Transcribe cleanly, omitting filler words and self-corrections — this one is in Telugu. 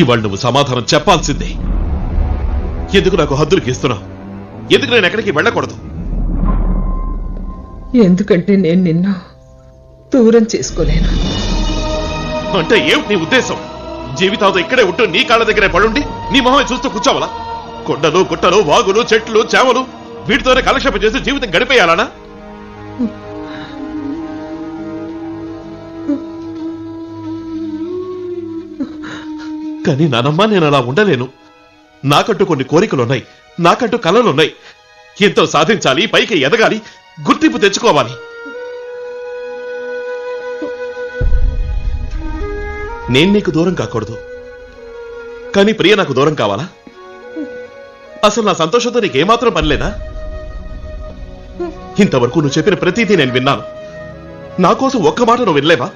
ఇవాళ నువ్వు సమాధానం చెప్పాల్సిందే. ఎందుకు నాకు హద్దులు గీస్తున్నావు? ఎందుకు నేను ఎక్కడికి వెళ్ళకూడదు? ఎందుకంటే నేను నిన్ను దూరం చేసుకోలేను. అంటే ఏమిటి నీ ఉద్దేశం? జీవితాంతో ఇక్కడే ఉంటూ నీ కాళ్ళ దగ్గరే పడుండి నీ మొహమే చూస్తూ కూర్చోవాలా? కొండలు గుట్టలు వాగులు చెట్లు చేమలు వీటితోనే కాలక్షేపం చేసి జీవితం గడిపేయాలనా? కానీ నానమ్మా, నేను అలా ఉండలేను. నాకంటూ కొన్ని కోరికలున్నాయి, నాకంటూ కళలున్నాయి. ఎంతో సాధించాలి, పైకి ఎదగాలి, గుర్తింపు తెచ్చుకోవాలి. నేను నీకు దూరం కాకూడదు, కానీ ప్రియ నాకు దూరం కావాలా? అసలు నా సంతోషంతో నీకేమాత్రం పనిలేదా? ఇంతవరకు నువ్వు చెప్పిన ప్రతిదీ నేను విన్నాను. నా కోసం ఒక్క మాట నువ్వు వినలేవా?